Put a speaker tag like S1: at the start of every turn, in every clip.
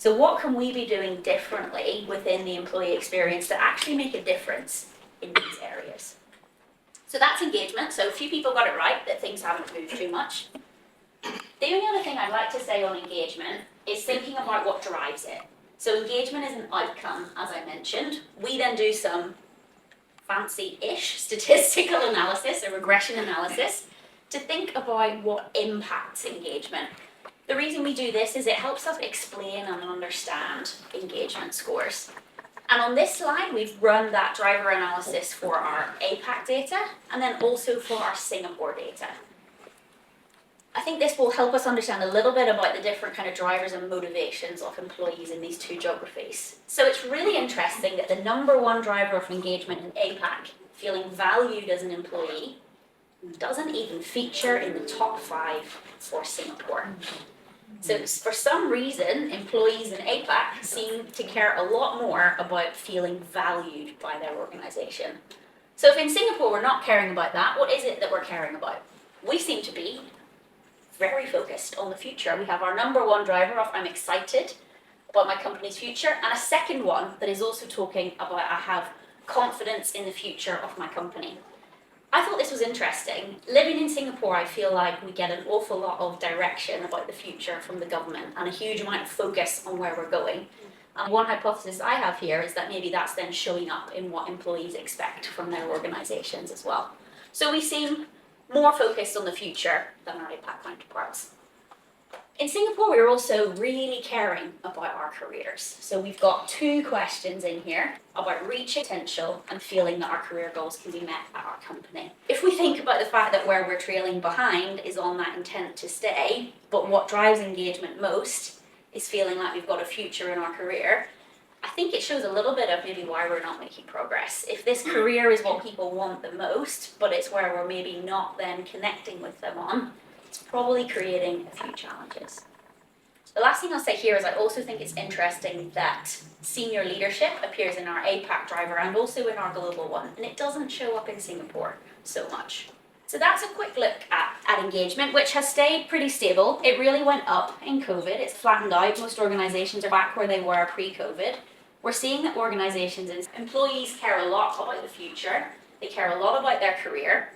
S1: So what can we be doing differently within the employee experience to actually make a difference in these areas? So that's engagement. So a few people got it right, that things haven't moved too much. The only other thing I'd like to say on engagement is thinking about what drives it. So engagement is an outcome, as I mentioned. We then do some fancy-ish statistical analysis, a regression analysis, to think about what impacts engagement. The reason we do this is it helps us explain and understand engagement scores. And on this slide, we've run that driver analysis for our APAC data and then also for our Singapore data. I think this will help us understand a little bit about the different kind of drivers and motivations of employees in these two geographies. So it's really interesting that the number one driver of engagement in APAC, feeling valued as an employee, doesn't even feature in the top 5 for Singapore. So for some reason, employees in APAC seem to care a lot more about feeling valued by their organisation. So if in Singapore we're not caring about that, what is it that we're caring about? We seem to be very focused on the future. We have our number one driver of I'm excited about my company's future, and a second one that is also talking about I have confidence in the future of my company. I thought this was interesting. Living in Singapore, I feel like we get an awful lot of direction about the future from the government and a huge amount of focus on where we're going. And one hypothesis I have here is that maybe that's then showing up in what employees expect from their organisations as well. So we seem more focused on the future than our APAC counterparts. In Singapore, we're also really caring about our careers. So we've got 2 questions in here about reaching potential and feeling that our career goals can be met at our company. If we think about the fact that where we're trailing behind is on that intent to stay, but what drives engagement most is feeling like we've got a future in our career, I think it shows a little bit of maybe why we're not making progress. If this career is what people want the most, but it's where we're maybe not then connecting with them on, it's probably creating a few challenges. The last thing I'll say here is I also think it's interesting that senior leadership appears in our APAC driver and also in our global one, and it doesn't show up in Singapore so much. So that's a quick look at engagement, which has stayed pretty stable. It really went up in COVID. It's flattened out. Most organizations are back where they were pre-COVID. We're seeing that organizations and employees care a lot about the future. They care a lot about their career.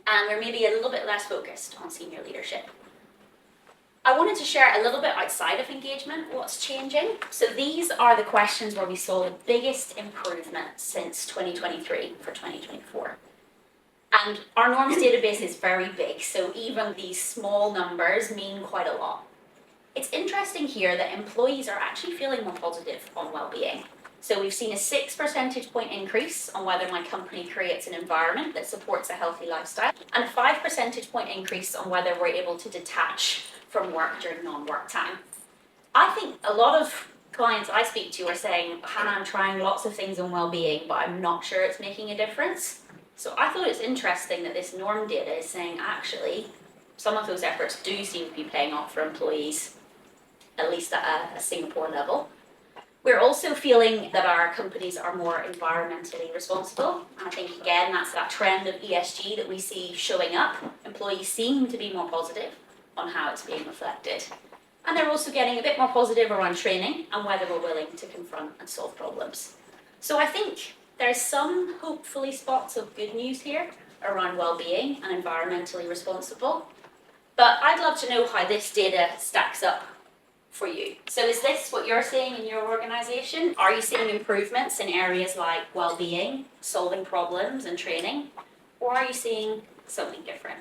S1: And they're maybe a little bit less focused on senior leadership. I wanted to share a little bit outside of engagement what's changing. So these are the questions where we saw the biggest improvement since 2023 for 2024. And our norms database is very big, so even these small numbers mean quite a lot. It's interesting here that employees are actually feeling more positive on well-being. So we've seen a 6 percentage point increase on whether my company creates an environment that supports a healthy lifestyle, and a 5 percentage point increase on whether we're able to detach from work during non-work time. I think a lot of clients I speak to are saying, Hannah, I'm trying lots of things on well-being, but I'm not sure it's making a difference. So I thought it's interesting that this norm data is saying actually some of those efforts do seem to be paying off for employees, at least at a Singapore level. We're also feeling that our companies are more environmentally responsible. And I think, again, that's that trend of ESG that we see showing up. Employees seem to be more positive on how it's being reflected. And they're also getting a bit more positive around training and whether we're willing to confront and solve problems. So I think there's some, hopefully, spots of good news here around well-being and environmentally responsible. But I'd love to know how this data stacks up for you. So is this what you're seeing in your organisation? Are you seeing improvements in areas like well-being, solving problems and training? Or are you seeing something different?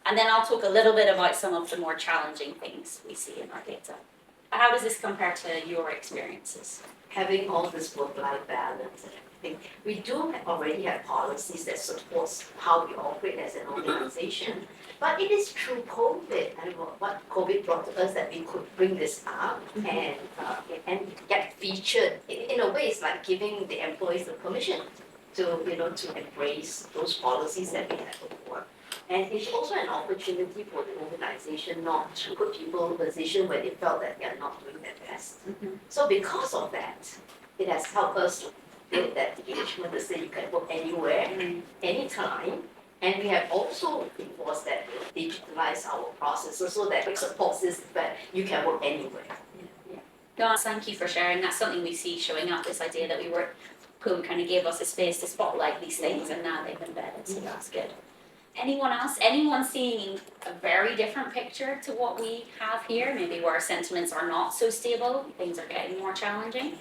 S1: And then I'll talk a little bit about some of the more challenging things we see in our data. How does this compare to your experiences?
S2: Having all this work-life balance and everything, we do already have policies that support how we operate as an organization. But it is through COVID and what COVID brought to us that we could bring this up and get featured. In a way, it's like giving the employees the permission to embrace those policies that we had before. And it's also an opportunity for the organization not to put people in a position where they felt that they are not doing their best. So because of that, it has helped us to build that engagement to say you can work anywhere, anytime. And we have also enforced that we digitalize our processes so that it supports this, but you can work anywhere.
S1: God, thank you for sharing. That's something we see showing up, this idea that COVID kind of gave us a space to spotlight these things, and now they've embedded, so that's good. Anyone else? Anyone seeing a very different picture to what we have here? Maybe where sentiments are not so stable, things are getting more challenging?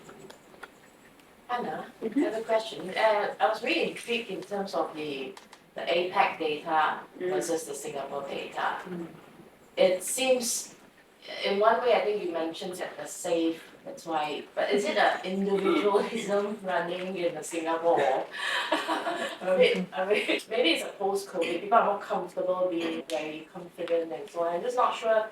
S3: Anna, I have a question. I was really intrigued in terms of the APAC data versus the Singapore data. It seems, in one way, I think you mentioned that the safe, that's why, but is it an individualism running in the Singapore? I mean, maybe it's a post-COVID, people are more comfortable being very confident and so on. I'm just not sure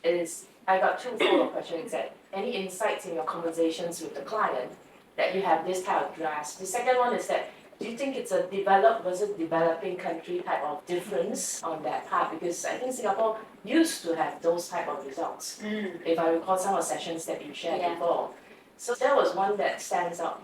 S3: I got two follow-up questions. That any insights in your conversations with the client that you have this type of grasp? The second one is that, do you think it's a developed versus developing country type of difference on that part? Because I think Singapore used to have those type of results, if I recall some of the sessions that you shared before. So that was one that stands out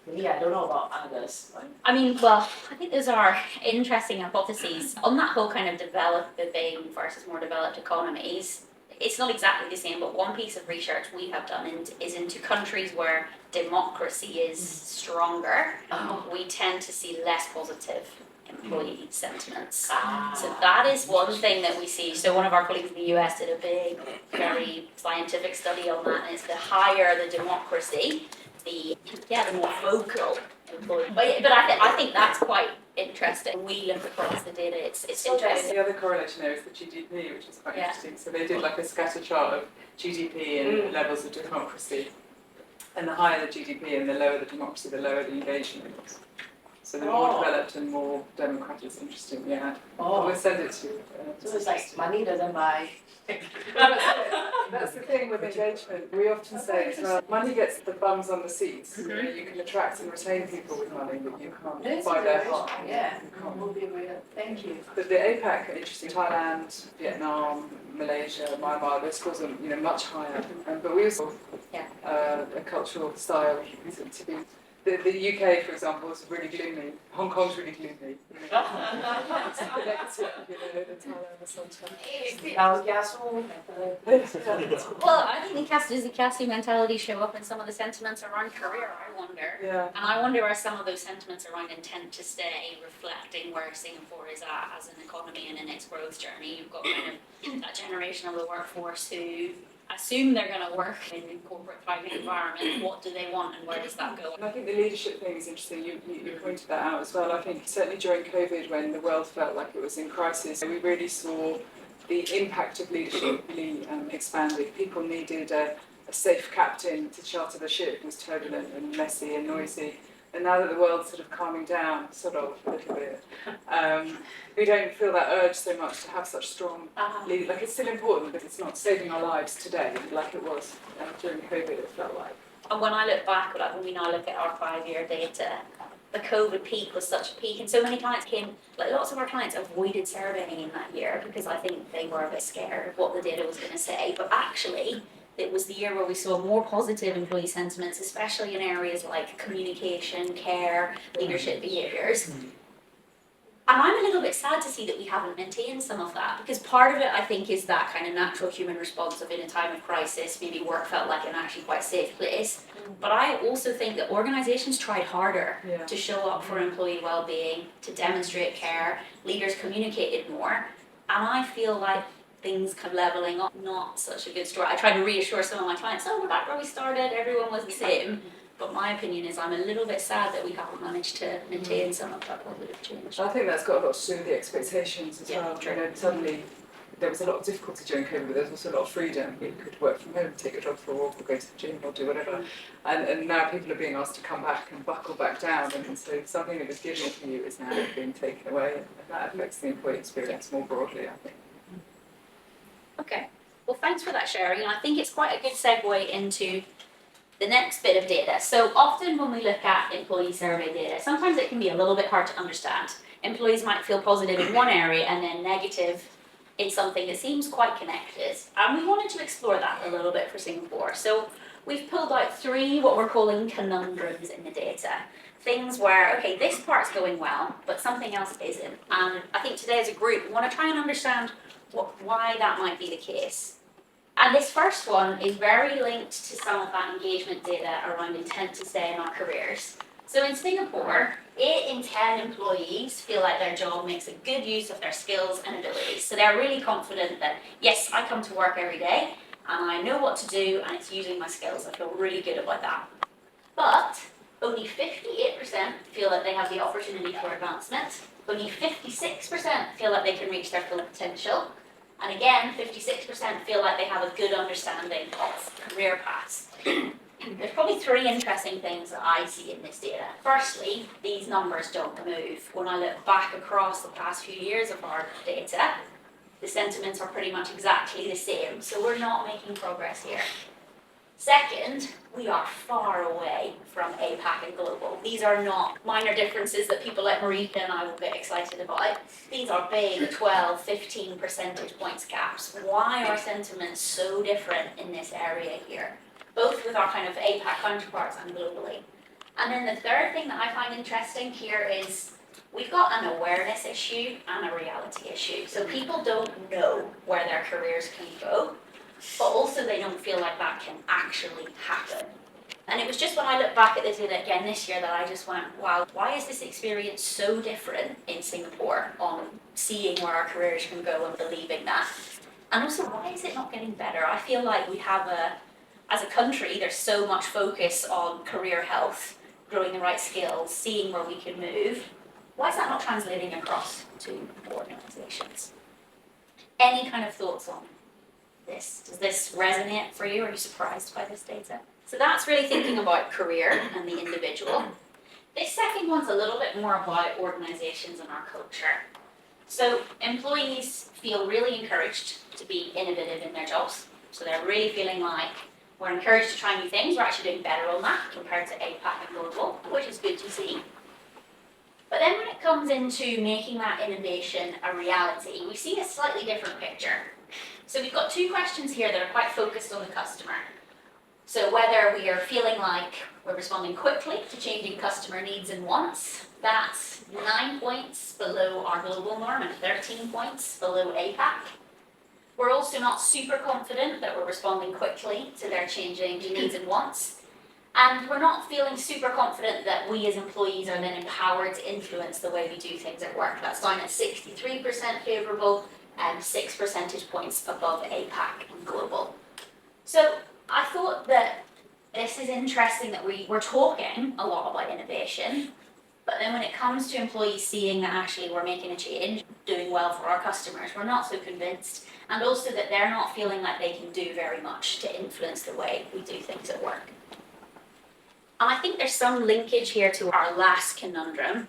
S3: to me. I don't know about others.
S1: I mean, well, I think those are interesting hypotheses. On that whole kind of developing versus more developed economies, it's not exactly the same, but one piece of research we have done is into countries where democracy is stronger, we tend to see less positive employee sentiments. So that is one thing that we see. So one of our colleagues in the US did a big, very scientific study on that, and it's the higher the democracy, the more vocal employee. But I think that's quite interesting. We look across the data, it's interesting.
S4: The other correlation there is the GDP, which is quite interesting. So they did like a scatter chart of GDP and levels of democracy. And the higher the GDP and the lower the democracy, the lower the engagement. So the more developed and more democratic is interesting, yeah. We'll send it to you.
S3: So it's like money doesn't buy.
S4: That's the thing with engagement. We often say as well, money gets the bums on the seats. You know, you can attract and retain people with money, but you can't buy their heart.
S3: Yeah, will be real. Thank you.
S4: But the APAC are interesting. Thailand, Vietnam, Malaysia, Myanmar, those scores are much higher. But we also a cultural style to be. The UK, for example, is really gloomy. Hong Kong's really gloomy. It's negative, the Thailand, the sunshine.
S1: Well, I think the Cassie mentality show up in some of the sentiments around career, I wonder.
S4: Yeah.
S1: And I wonder are some of those sentiments around intent to stay reflecting where Singapore is at as an economy and in its growth journey. You've got kind of that generation of the workforce who assume they're going to work in a corporate private environment. What do they want and where does that go?
S4: And I think the leadership thing is interesting. You pointed that out as well. I think certainly during COVID, when the world felt like it was in crisis, we really saw the impact of leadership really expanding. People needed a safe captain to charter the ship. It was turbulent and messy and noisy. And now that the world's sort of calming down, sort of, a little bit, we don't feel that urge so much to have such strong leaders. Like, it's still important, but it's not saving our lives today like it was during COVID, it felt like.
S1: And when I look back, like when we now look at our 5-year data, the COVID peak was such a peak, and so many clients lots of our clients avoided surveying in that year because I think they were a bit scared of what the data was going to say, but actually, it was the year where we saw more positive employee sentiments, especially in areas like communication, care, leadership behaviours. And I'm a little bit sad to see that we haven't maintained some of that, because part of it, I think, is that kind of natural human response of in a time of crisis, maybe work felt like an actually quite safe place. But I also think that organisations tried harder to show up for employee well-being, to demonstrate care, leaders communicated more, and I feel like things kind of levelling up, not such a good story. I try to reassure some of my clients, we're back where we started, everyone was the same. But my opinion is I'm a little bit sad that we haven't managed to maintain some of that positive change.
S4: I think that's got a lot to do with the expectations as well.
S1: True.
S4: You know, suddenly there was a lot of difficulty during COVID, but there was also a lot of freedom. You could work from home, take your dog for a walk, or go to the gym, or do whatever. And now people are being asked to come back and buckle back down, and so something that was given to you is now being taken away, and that affects the employee experience more broadly, I think.
S1: Okay, well thanks for that sharing, and I think it's quite a good segue into the next bit of data. So often when we look at employee survey data, sometimes it can be a little bit hard to understand. Employees might feel positive in one area and then negative in something that seems quite connected. And we wanted to explore that a little bit for Singapore. So we've pulled out 3 what we're calling conundrums in the data. Things where, okay, this part's going well, but something else isn't. And I think today as a group, we want to try and understand why that might be the case. And this first one is very linked to some of that engagement data around intent to stay in our careers. So in Singapore, 8 in 10 employees feel like their job makes a good use of their skills and abilities. So they're really confident that, yes, I come to work every day and I know what to do and it's using my skills. I feel really good about that. But only 58% feel that they have the opportunity for advancement. Only 56% feel like they can reach their full potential. And again, 56% feel like they have a good understanding of career paths. There's probably 3 interesting things that I see in this data. Firstly, these numbers don't move. When I look back across the past few years of our data, the sentiments are pretty much exactly the same, so we're not making progress here. Second, we are far away from APAC and global. These are not minor differences that people like Marika and I will get excited about. These are big 12, 15 percentage points gaps. Why are sentiments so different in this area here? Both with our kind of APAC counterparts and globally. And then the third thing that I find interesting here is we've got an awareness issue and a reality issue. So people don't know where their careers can go, but also they don't feel like that can actually happen. And it was just when I looked back at this data again this year that I just went, wow, why is this experience so different in Singapore on seeing where our careers can go and believing that? And also, why is it not getting better? I feel like we have as a country, there's so much focus on career health, growing the right skills, seeing where we can move. Why is that not translating across to organisations? Any kind of thoughts on this? Does this resonate for you? Are you surprised by this data? So that's really thinking about career and the individual. This second one's a little bit more about organisations and our culture. So employees feel really encouraged to be innovative in their jobs. So they're really feeling like we're encouraged to try new things. We're actually doing better on that compared to APAC and global, which is good to see. But then when it comes into making that innovation a reality, we see a slightly different picture. So we've got 2 questions here that are quite focused on the customer. So whether we are feeling like we're responding quickly to changing customer needs and wants, that's 9 points below our global norm and 13 points below APAC. We're also not super confident that we're responding quickly to their changing needs and wants. And we're not feeling super confident that we as employees are then empowered to influence the way we do things at work. That's down at 63% favourable and 6 percentage points above APAC and global. So I thought that this is interesting that we're talking a lot about innovation, but then when it comes to employees seeing that actually we're making a change, doing well for our customers, we're not so convinced. And also that they're not feeling like they can do very much to influence the way we do things at work. And I think there's some linkage here to our last conundrum,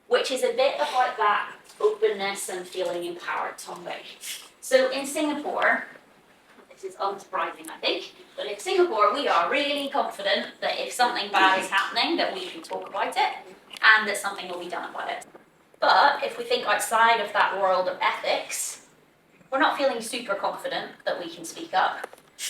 S1: which is a bit about that openness and feeling empowered topic. So in Singapore, this is unsurprising I think, but in Singapore we are really confident that if something bad is happening that we can talk about it and that something will be done about it. But if we think outside of that world of ethics, we're not feeling super confident that we can speak up.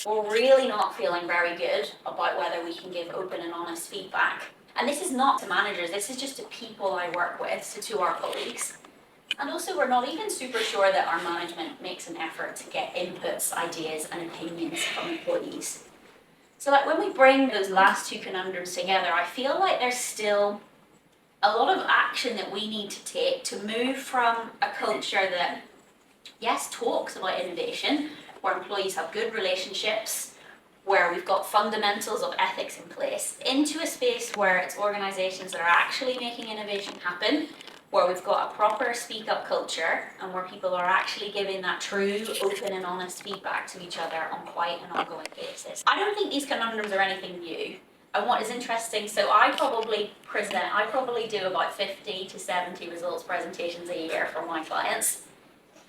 S1: We're really not feeling very good about whether we can give open and honest feedback. And this is not to managers, this is just to people I work with, so to our colleagues. And also we're not even super sure that our management makes an effort to get inputs, ideas and opinions from employees. So like when we bring those last 2 conundrums together, I feel like there's still a lot of action that we need to take to move from a culture that, yes, talks about innovation, where employees have good relationships, where we've got fundamentals of ethics in place, into a space where it's organisations that are actually making innovation happen, where we've got a proper speak up culture and where people are actually giving that true, open and honest feedback to each other on quite an ongoing basis. I don't think these conundrums are anything new. And what is interesting, so I probably do about 50 to 70 results presentations a year for my clients.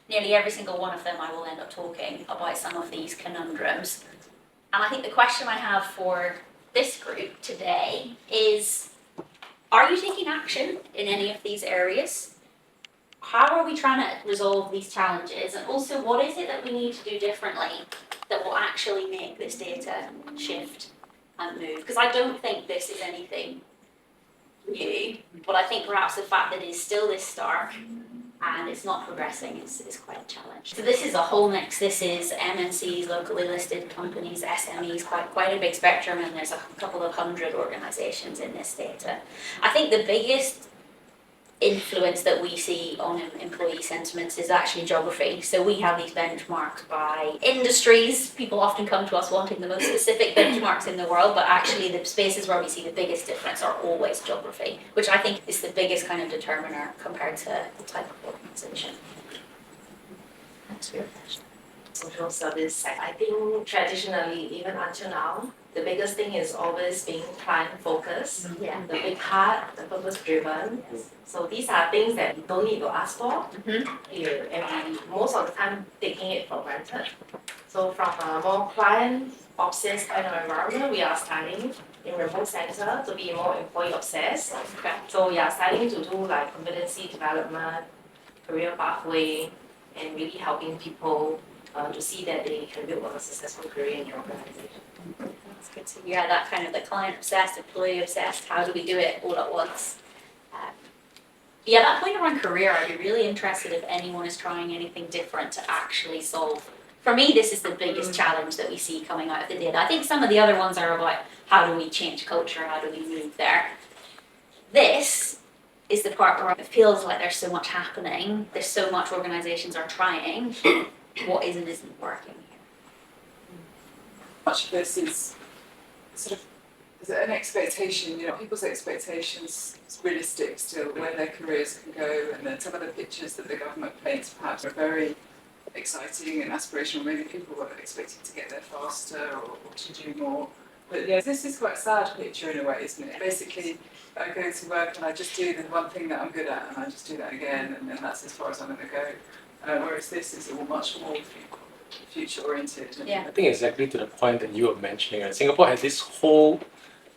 S1: Nearly every single one of them I will end up talking about some of these conundrums. And I think the question I have for this group today is, are you taking action in any of these areas? How are we trying to resolve these challenges? And also, what is it that we need to do differently that will actually make this data shift and move? Because I don't think this is anything new, but I think perhaps the fact that it is still this stark and it's not progressing is quite a challenge. So this is a whole mix. This is MNCs, locally listed companies, SMEs, quite a big spectrum, and there's a couple of hundred organisations in this data. I think the biggest influence that we see on employee sentiments is actually geography. So we have these benchmarks by industries. People often come to us wanting the most specific benchmarks in the world, but actually the spaces where we see the biggest difference are always geography, which I think is the biggest kind of determiner compared to the type of organisation. That's your question.
S3: Social service sector. I think traditionally, even until now, the biggest thing is always being client focused.
S1: Yeah.
S3: The big part, the purpose driven.
S1: Yes.
S3: So these are things that we don't need to ask for.
S1: Mm-hmm.
S3: And we most of the time taking it for granted. So from a more client obsessed kind of environment, we are starting in remote center to be more employee obsessed.
S1: Okay.
S3: So we are starting to do like competency development, career pathway, and really helping people to see that they can build a successful career in your organization.
S1: That's good to hear. That kind of the client obsessed, employee obsessed. How do we do it all at once? Yeah, that point around career, I'd be really interested if anyone is trying anything different to actually solve. For me, this is the biggest challenge that we see coming out of the data. I think some of the other ones are about how do we change culture, how do we move there. This is the part where it feels like there's so much happening, there's so much organisations are trying, what isn't working here.
S4: Much of this is sort of is an expectation, people's expectations is realistic still, where their careers can go, and then some of the pictures that the government paints perhaps are very exciting and aspirational. Maybe people were expecting to get there faster or to do more. But yeah, this is quite a sad picture in a way, isn't it? Basically, I go to work and I just do the one thing that I'm good at, and I just do that again, and then that's as far as I'm going to go. Whereas this is all much more future-oriented.
S1: Yeah.
S5: I think exactly to the point that you were mentioning, right? Singapore has this whole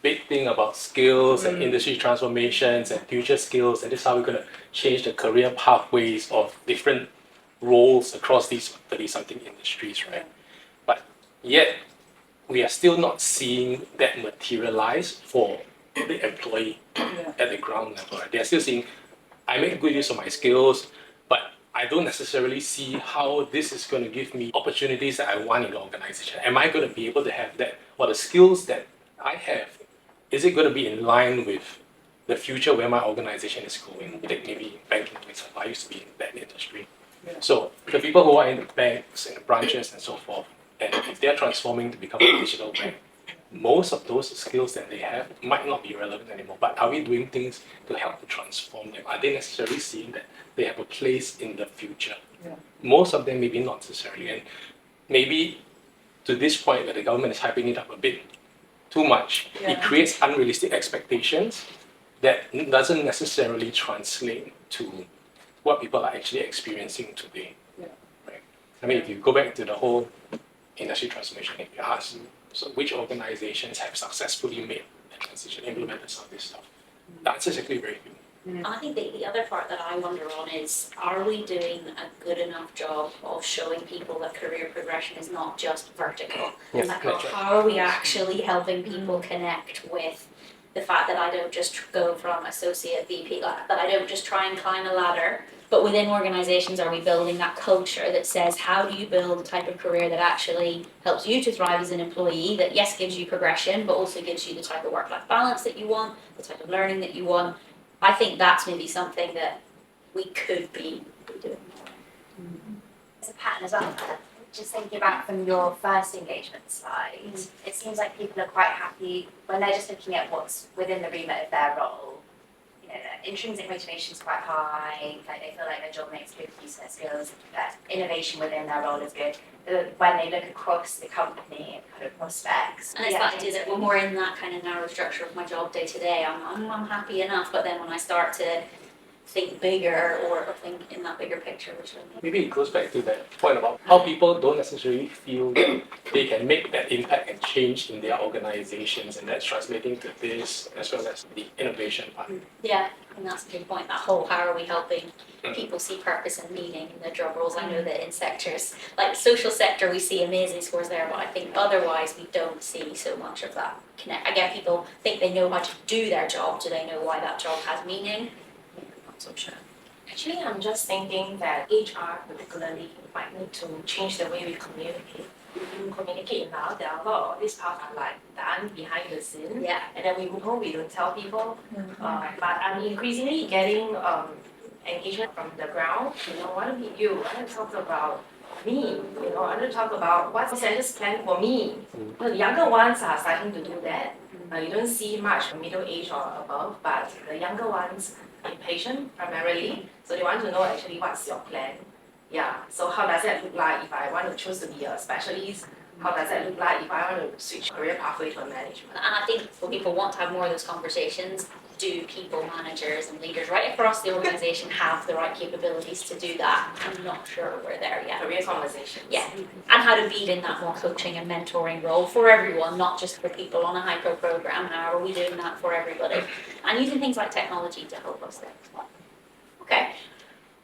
S5: big thing about skills and industry transformations and future skills, and this is how we're going to change the career pathways of different roles across these 30-something industries, right? But yet, we are still not seeing that materialize for the employee at the ground level. Right? They are still seeing, I make good use of my skills, but I don't necessarily see how this is going to give me opportunities that I want in the organization. Am I going to be able to have that, or the skills that I have, is it going to be in line with the future where my organization is going? Like maybe banking, for example, I used to be in that industry. So the people who are in the banks and the branches and so forth, and if they're transforming to become a digital bank, most of those skills that they have might not be relevant anymore. But are we doing things to help to transform them? Are they necessarily seeing that they have a place in the future? Most of them maybe not necessarily. And maybe to this point where the government is hyping it up a bit too much, it creates unrealistic expectations that doesn't necessarily translate to what people are actually experiencing today. Right? I mean, if you go back to the whole industry transformation, if you ask, so which organizations have successfully made the transition, implemented some of this stuff? The answer is actually very few.
S1: I think the other part that I wonder on is, are we doing a good enough job of showing people that career progression is not just vertical?
S5: Yes,
S1: Like,
S5: that's right.
S1: how are we actually helping people connect with the fact that I don't just go from associate VP, that I don't just try and climb a ladder, but within organizations, are we building that culture that says, how do you build a type of career that actually helps you to thrive as an employee, that yes, gives you progression, but also gives you the type of work-life balance that you want, the type of learning that you want? I think that's maybe something that we could be doing more.
S6: There's a pattern as well. Just thinking about from your first engagement slide, it seems like people are quite happy when they're just looking at what's within the remit of their role. You know, their intrinsic motivation is quite high, like they feel like their job makes good use of their skills, that innovation within their role is good. But when they look across the company and kind of prospects.
S1: And it's that idea that when we're in that kind of narrow structure of my job day to day, I'm happy enough, but then when I start to think bigger or think in that bigger picture, which
S5: Maybe it goes back to that point about how people don't necessarily feel that they can make that impact and change in their organizations, and that's translating to this as well as the innovation part.
S1: yeah, and that's a good point. That whole, how are we helping people see purpose and meaning in their job roles? I know that in sectors like the social sector, we see amazing scores there, but I think otherwise we don't see so much of that connect. Again, people think they know how to do their job. Do they know why that job has meaning? I'm not so sure.
S3: Actually, I'm just thinking that HR particularly might need to change the way we communicate. We communicate now, there are a lot of these parts are like done behind the scene.
S1: Yeah.
S3: And then we move home, we don't tell people. But I'm increasingly getting engagement from the ground. You know, I want to meet you, I want to talk about me. You know, I want to talk about what's the center's plan for me. The younger ones are starting to do that. You don't see much middle age or above, but the younger ones impatient primarily, so they want to know actually what's your plan. Yeah, so how does that look like if I want to choose to be a specialist? How does that look like if I want to switch career pathway to a management?
S1: And I think when people want to have more of those conversations, do people, managers and leaders right across the organisation have the right capabilities to do that? I'm not sure we're there yet.
S3: Career conversations.
S1: Yeah, and how to be in that more coaching and mentoring role for everyone, not just for people on a hyper program. How are we doing that for everybody? And using things like technology to help us there as well. Okay.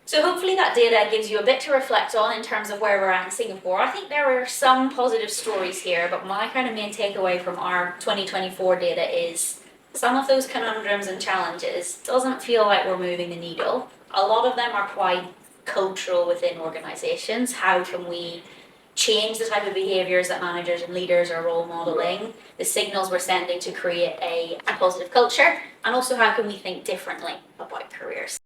S1: So hopefully that data gives you a bit to reflect on in terms of where we're at in Singapore. I think there are some positive stories here, but my kind of main takeaway from our 2024 data is some of those conundrums and challenges doesn't feel like we're moving the needle. A lot of them are quite cultural within organizations. How can we change the type of behaviors that managers and leaders are role modeling, the signals we're sending to create a positive culture, and also how can we think differently about careers.